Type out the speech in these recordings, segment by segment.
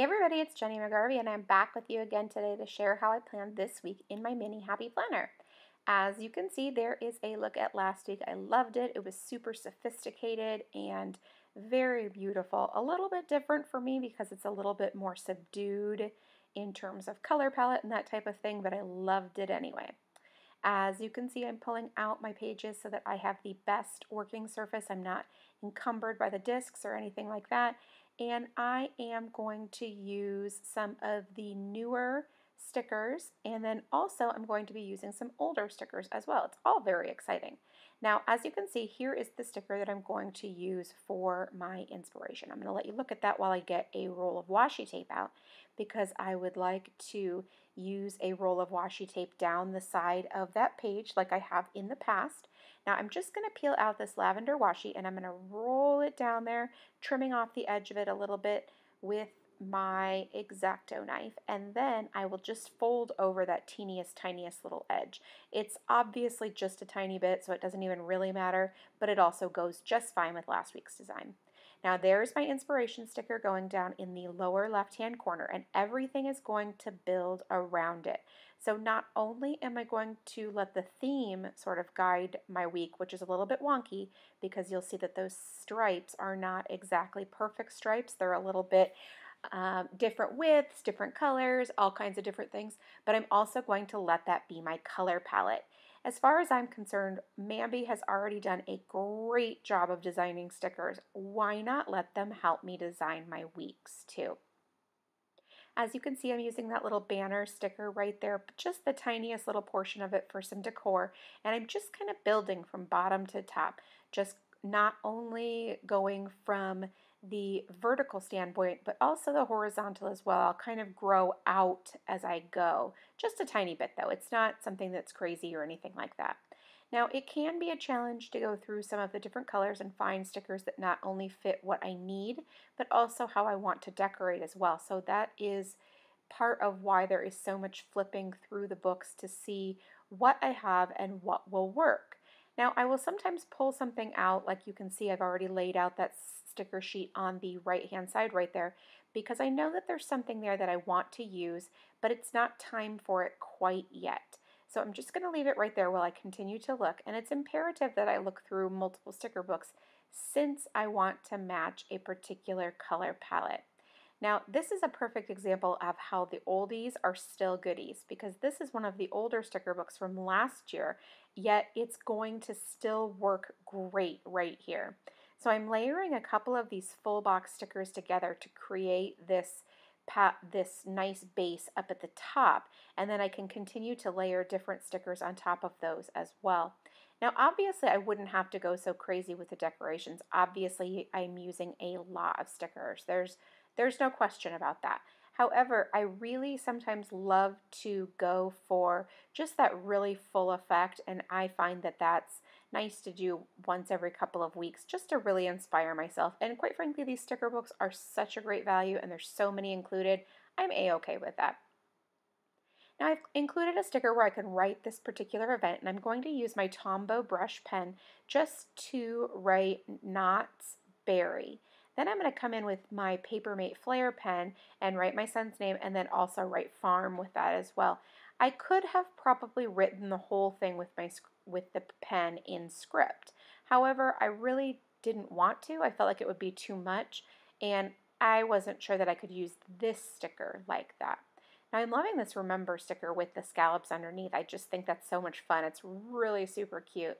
Hey everybody, it's Jenny McGarvey and I'm back with you again today to share how I planned this week in my mini happy planner. As you can see, there is a look at last week. I loved it. It was super sophisticated and very beautiful. A little bit different for me because it's a little bit more subdued in terms of color palette and that type of thing, but I loved it anyway. As you can see, I'm pulling out my pages so that I have the best working surface. I'm not encumbered by the discs or anything like that. And I am going to use some of the newer stickers, and then also I'm going to be using some older stickers as well. It's all very exciting. Now, as you can see, here is the sticker that I'm going to use for my inspiration. I'm going to let you look at that while I get a roll of washi tape out, because I would like to use a roll of washi tape down the side of that page like I have in the past. Now I'm just going to peel out this lavender washi and I'm going to roll it down there, trimming off the edge of it a little bit with my X-Acto knife, and then I will just fold over that tiniest little edge. It's obviously just a tiny bit, so it doesn't even really matter, but it also goes just fine with last week's design. Now there's my inspiration sticker going down in the lower left-hand corner, and everything is going to build around it. So not only am I going to let the theme sort of guide my week, which is a little bit wonky because you'll see that those stripes are not exactly perfect stripes. They're a little bit different widths, different colors, all kinds of different things, but I'm also going to let that be my color palette. As far as I'm concerned, Mambi has already done a great job of designing stickers. Why not let them help me design my weeks too? As you can see, I'm using that little banner sticker right there, just the tiniest little portion of it for some decor, and I'm just kind of building from bottom to top, just not only going from the vertical standpoint, but also the horizontal as well. I'll kind of grow out as I go, just a tiny bit though. It's not something that's crazy or anything like that. Now, it can be a challenge to go through some of the different colors and find stickers that not only fit what I need, but also how I want to decorate as well. So that is part of why there is so much flipping through the books to see what I have and what will work. Now, I will sometimes pull something out, like you can see I've already laid out that sticker sheet on the right-hand side right there, because I know that there's something there that I want to use, but it's not time for it quite yet. So I'm just going to leave it right there while I continue to look, and it's imperative that I look through multiple sticker books since I want to match a particular color palette. Now, this is a perfect example of how the oldies are still goodies, because this is one of the older sticker books from last year, yet it's going to still work great right here. So I'm layering a couple of these full box stickers together to create this nice base up at the top, and then I can continue to layer different stickers on top of those as well. Now obviously I wouldn't have to go so crazy with the decorations. Obviously I'm using a lot of stickers. There's no question about that. However, I really sometimes love to go for just that really full effect, and I find that that's nice to do once every couple of weeks just to really inspire myself. And quite frankly, these sticker books are such a great value and there's so many included. I'm a-okay with that. Now I've included a sticker where I can write this particular event, and I'm going to use my Tombow brush pen just to write Knott's Berry. Then I'm going to come in with my Papermate Flair pen and write my son's name, and then also write farm with that as well. I could have probably written the whole thing with the pen in script. However, I really didn't want to. I felt like it would be too much, and I wasn't sure that I could use this sticker like that. Now I'm loving this remember sticker with the scallops underneath. I just think that's so much fun. It's really super cute.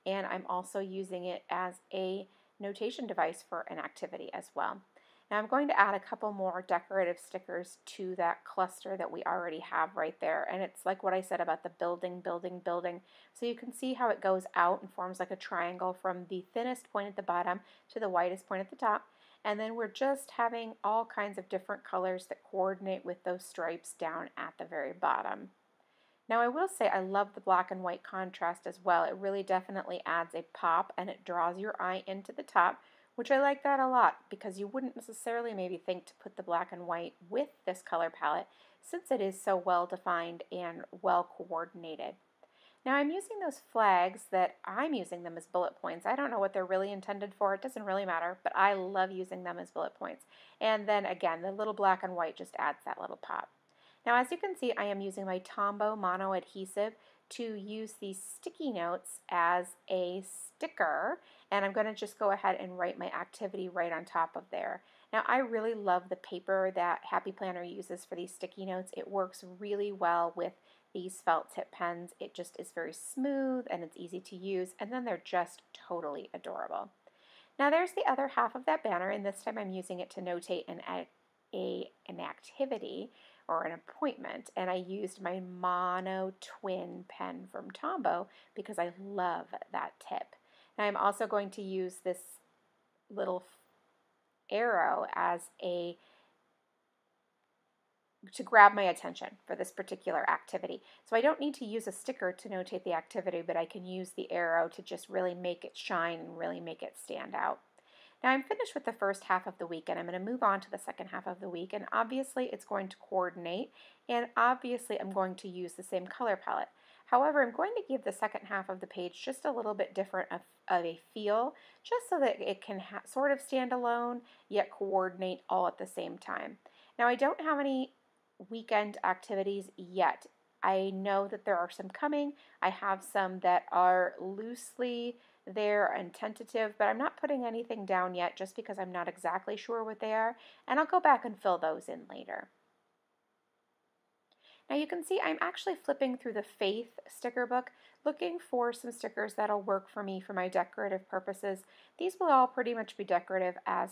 And I'm also using it as a notation device for an activity as well. Now I'm going to add a couple more decorative stickers to that cluster that we already have right there. And it's like what I said about the building. So you can see how it goes out and forms like a triangle from the thinnest point at the bottom to the widest point at the top. And then we're just having all kinds of different colors that coordinate with those stripes down at the very bottom. Now I will say I love the black and white contrast as well. It really definitely adds a pop and it draws your eye into the top, which I like that a lot because you wouldn't necessarily maybe think to put the black and white with this color palette since it is so well defined and well coordinated. Now I'm using those flags that I'm using them as bullet points. I don't know what they're really intended for. It doesn't really matter, but I love using them as bullet points. And then again, the little black and white just adds that little pop. Now as you can see, I am using my Tombow Mono Adhesive to use these sticky notes as a sticker, and I'm going to just go ahead and write my activity right on top of there. Now I really love the paper that Happy Planner uses for these sticky notes. It works really well with these felt tip pens. It just is very smooth and it's easy to use, and then they're just totally adorable. Now there's the other half of that banner, and this time I'm using it to notate an activity or an appointment, and I used my Mono Twin pen from Tombow because I love that tip. Now I'm also going to use this little arrow as to grab my attention for this particular activity. So I don't need to use a sticker to notate the activity, but I can use the arrow to just really make it shine and really make it stand out. Now I'm finished with the first half of the week, and I'm going to move on to the second half of the week, and obviously it's going to coordinate, and obviously I'm going to use the same color palette. However, I'm going to give the second half of the page just a little bit different of a feel, just so that it can sort of stand alone, yet coordinate all at the same time. Now I don't have any weekend activities yet. I know that there are some coming. I have some that are loosely there and tentative, but I'm not putting anything down yet just because I'm not exactly sure what they are, and I'll go back and fill those in later. Now you can see I'm actually flipping through the Faith sticker book looking for some stickers that'll work for me for my decorative purposes. These will all pretty much be decorative, as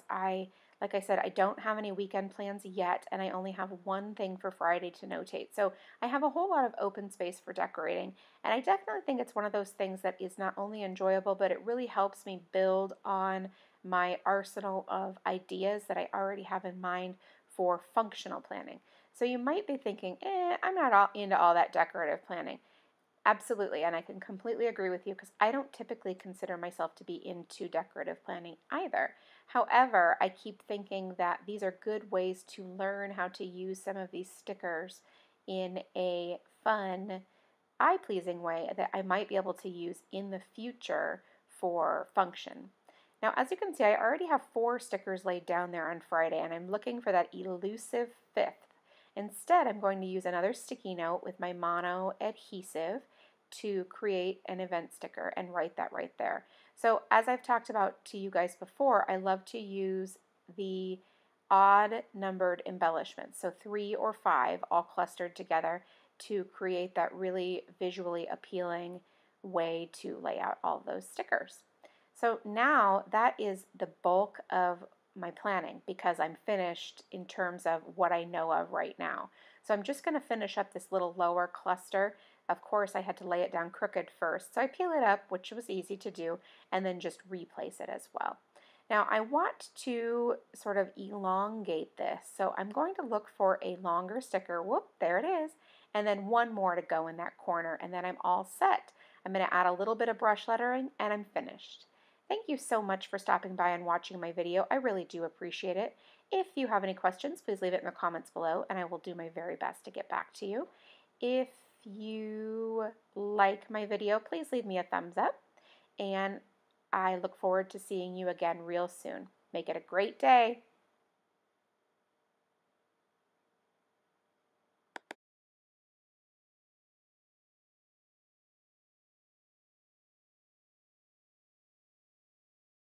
like I said, I don't have any weekend plans yet, and I only have one thing for Friday to notate. So I have a whole lot of open space for decorating, and I definitely think it's one of those things that is not only enjoyable, but it really helps me build on my arsenal of ideas that I already have in mind for functional planning. So you might be thinking, I'm not all into all that decorative planning. Absolutely, and I can completely agree with you because I don't typically consider myself to be into decorative planning either. However, I keep thinking that these are good ways to learn how to use some of these stickers in a fun, eye-pleasing way that I might be able to use in the future for function. Now, as you can see, I already have 4 stickers laid down there on Friday, and I'm looking for that elusive 5th. Instead, I'm going to use another sticky note with my Mono Adhesive to create an event sticker and write that right there. So as I've talked about to you guys before, I love to use the odd numbered embellishments, so 3 or 5 all clustered together to create that really visually appealing way to lay out all of those stickers. So now that is the bulk of my planning because I'm finished in terms of what I know of right now. So I'm just going to finish up this little lower cluster. Of course, I had to lay it down crooked first, so I peel it up, which was easy to do, and then just replace it as well. Now I want to sort of elongate this, so I'm going to look for a longer sticker. Whoop, there it is. And then one more to go in that corner, and then I'm all set. I'm going to add a little bit of brush lettering, and I'm finished. Thank you so much for stopping by and watching my video. I really do appreciate it. If you have any questions, please leave it in the comments below, and I will do my very best to get back to you. If you like my video, please leave me a thumbs up, and I look forward to seeing you again real soon. Make it a great day.